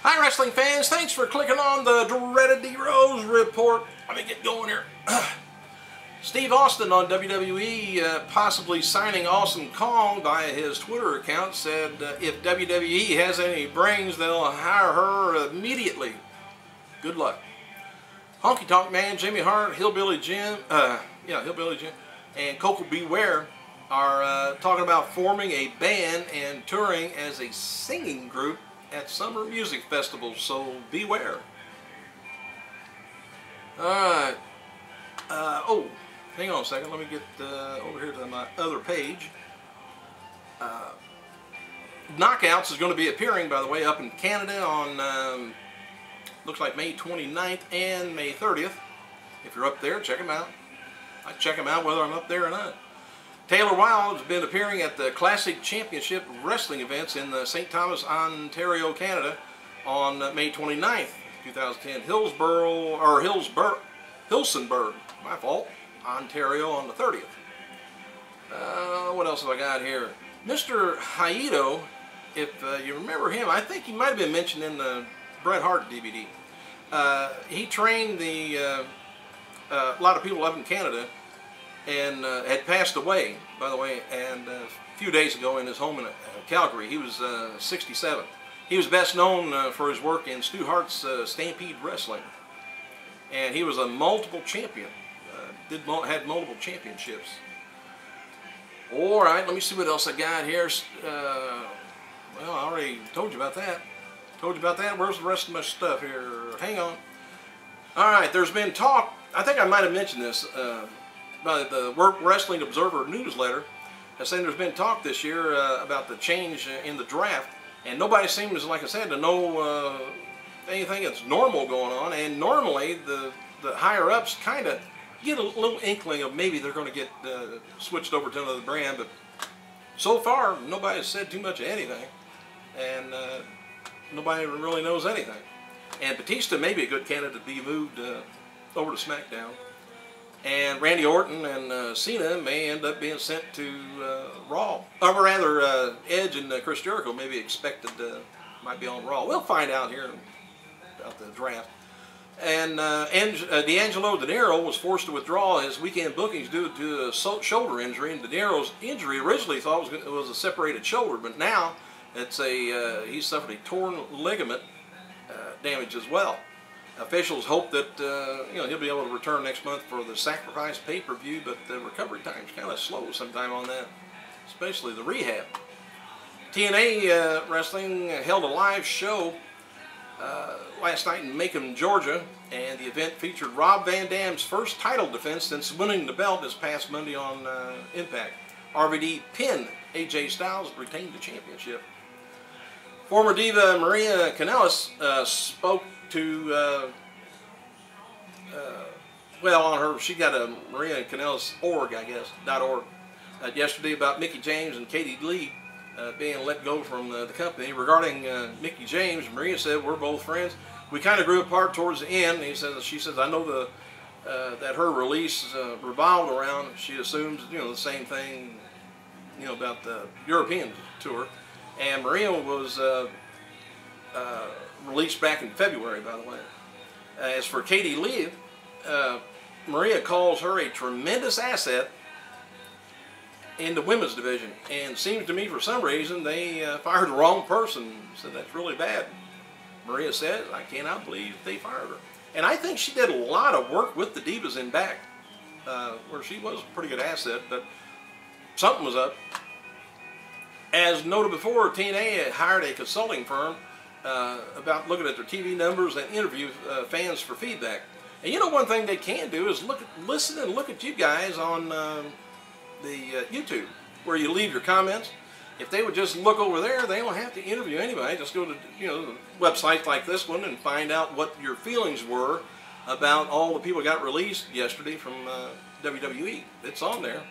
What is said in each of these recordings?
Hi wrestling fans, thanks for clicking on the dreaded D-Rose report. Let me get going here. Steve Austin on WWE possibly signing Awesome Kong via his Twitter account said if WWE has any brains, they'll hire her immediately. Good luck. Honky Tonk Man, Jimmy Hart, Hillbilly Jim, Hillbilly Jim, and Coco Beware are talking about forming a band and touring as a singing group at summer music festivals, so beware. Alright. Oh, hang on a second. Let me get over here to my other page. Knockouts is going to be appearing, by the way, up in Canada on, looks like May 29th and May 30th. If you're up there, check them out. I check them out whether I'm up there or not. Taylor Wilde has been appearing at the Classic Championship Wrestling events in St. Thomas, Ontario, Canada on May 29th, 2010. Hillsonburg, my fault, Ontario on the 30th. What else have I got here? Mr. Haito, if you remember him, I think he might have been mentioned in the Bret Hart DVD. He trained a lot of people up in Canada, and had passed away, by the way, and a few days ago in his home in Calgary. He was 67. He was best known for his work in Stu Hart's Stampede Wrestling, and he was a multiple champion. Had multiple championships. All right, let me see what else I got here. Well, I already told you about that. Where's the rest of my stuff here? Hang on. All right, there's been talk. I think I might have mentioned this. By the Wrestling Observer newsletter, saying there's been talk this year about the change in the draft, and nobody seems, like I said, to know anything that's normal going on. And normally the higher-ups kind of get a little inkling of maybe they're going to get switched over to another brand, but so far nobody has said too much of anything, and nobody really knows anything. And Batista may be a good candidate to be moved over to SmackDown. And Randy Orton and Cena may end up being sent to Raw. Or rather, Edge and Chris Jericho may be expected might be on Raw. We'll find out here about the draft. And D'Angelo De Niro was forced to withdraw his weekend bookings due to a shoulder injury. And De Niro's injury originally thought it was a separated shoulder, but now it's he suffered a torn ligament damage as well. Officials hope that he'll be able to return next month for the Sacrifice pay-per-view, but the recovery time is kind of slow sometime on that, especially the rehab. TNA Wrestling held a live show last night in Macon, Georgia, and the event featured Rob Van Dam's first title defense since winning the belt this past Monday on Impact. RVD pinned AJ Styles, retained the championship. Former diva Maria Kanellis spoke to, well, on her, she got a Maria Kanellis org, I guess, .org, yesterday about Mickie James and Katie Lee being let go from the company. Regarding Mickie James, Maria said, "We're both friends. We kind of grew apart towards the end." She says, "I know that her release revolved around, she assumes, the same thing, about the European tour." And Maria was released back in February, by the way. As for Katie Lee, Maria calls her a tremendous asset in the women's division, and seems to me for some reason they fired the wrong person. Said that's really bad. Maria said, "I cannot believe they fired her." And I think she did a lot of work with the Divas in back, where she was a pretty good asset, but something was up. As noted before, TNA had hired a consulting firm about looking at their TV numbers and interview fans for feedback. And one thing they can do is listen and look at you guys on the YouTube, where you leave your comments. If they would just look over there, they don't have to interview anybody. Just go to websites like this one and find out what your feelings were about all the people that got released yesterday from WWE. It's on there.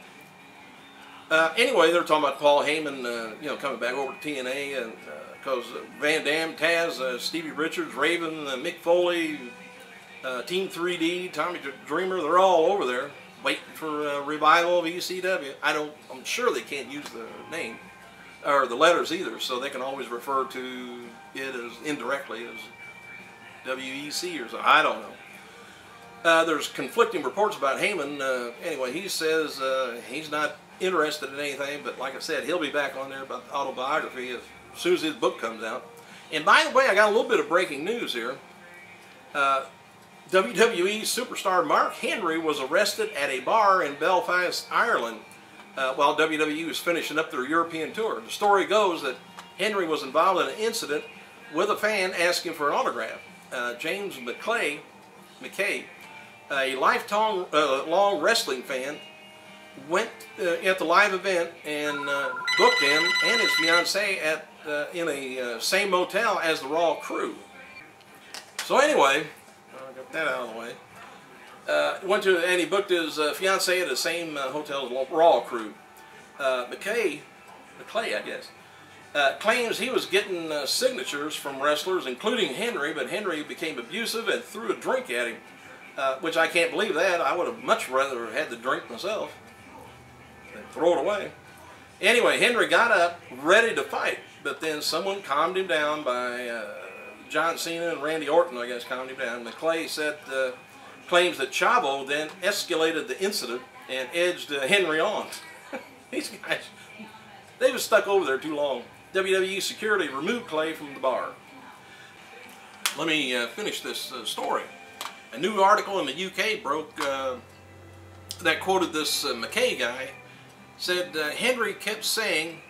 Anyway, they're talking about Paul Heyman, coming back over to TNA, and because Van Dam, Taz, Stevie Richards, Raven, Mick Foley, Team 3D, Tommy Dreamer, they're all over there waiting for a revival of ECW. I'm sure they can't use the name or the letters either, so they can always refer to it as indirectly as WEC or something. I don't know. There's conflicting reports about Heyman. Anyway, he says he's not interested in anything, but like I said, he'll be back on there about the autobiography as soon as his book comes out. And by the way, I got a little bit of breaking news here. WWE superstar Mark Henry was arrested at a bar in Belfast, Ireland, while WWE was finishing up their European tour. The story goes that Henry was involved in an incident with a fan asking for an autograph. James McKay, a lifetime long wrestling fan, went at the live event and booked him and his fiancée at in a same motel as the Raw crew. So anyway, I got that out of the way. And he booked his fiancée at the same hotel as the Raw crew. McKay, I guess, claims he was getting signatures from wrestlers, including Henry, but Henry became abusive and threw a drink at him, which I can't believe that. I would have much rather had the drink myself than throw it away. Anyway, Henry got up, ready to fight, but then someone calmed him down by John Cena and Randy Orton, I guess, calmed him down. McClay claims that Chavo then escalated the incident and edged Henry on. These guys, they was stuck over there too long. WWE security removed Clay from the bar. Let me finish this story. A new article in the UK broke that quoted this McKay guy. Said Henry kept saying,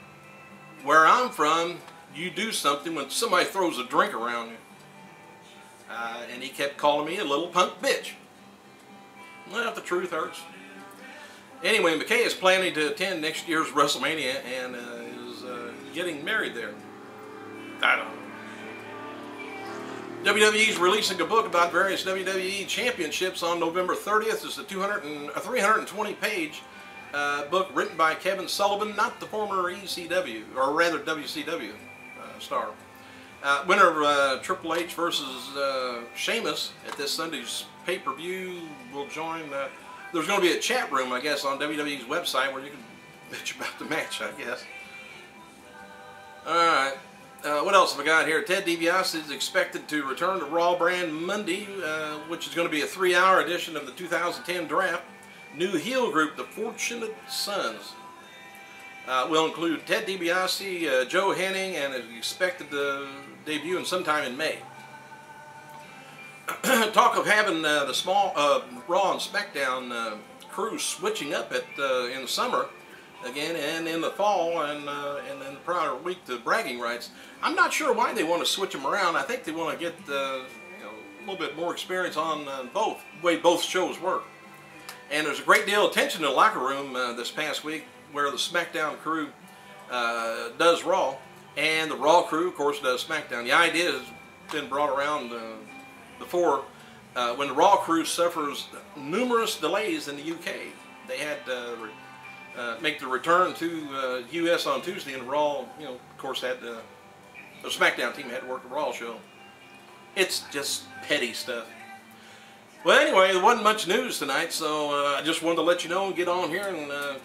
"Where I'm from, you do something when somebody throws a drink around you." And he kept calling me a little punk bitch. Well, the truth hurts. Anyway, McKay is planning to attend next year's WrestleMania and is getting married there. I don't know. WWE is releasing a book about various WWE championships on November 30th. It's a 320-page book written by Kevin Sullivan, not the former ECW, or rather WCW star. Winner of Triple H versus Sheamus at this Sunday's pay-per-view will join. There's going to be a chat room, I guess, on WWE's website where you can bitch about the match, I guess. Alright, what else have I got here? Ted DiBiase is expected to return to Raw brand Monday, which is going to be a 3-hour edition of the 2010 draft. New heel group, the Fortunate Sons, will include Ted DiBiase, Joe Henning, and is expected to debut in sometime in May. Talk of having the small Raw and SmackDown crews switching up in the summer again, and in the fall, and in the prior week the bragging rights. I'm not sure why they want to switch them around. I think they want to get a little bit more experience on the way both shows work. And there's a great deal of tension in the locker room this past week where the SmackDown crew does Raw, and the Raw crew, of course, does SmackDown. The idea has been brought around before when the Raw crew suffers numerous delays in the UK. They had to make the return to US on Tuesday, and Raw, of course, had the SmackDown team had to work the Raw show. It's just petty stuff. Well, anyway, there wasn't much news tonight, so I just wanted to let you know and get on here. And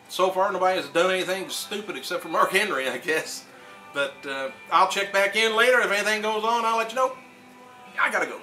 so far, nobody has done anything stupid except for Mark Henry, I guess. But I'll check back in later. If anything goes on, I'll let you know. I gotta go.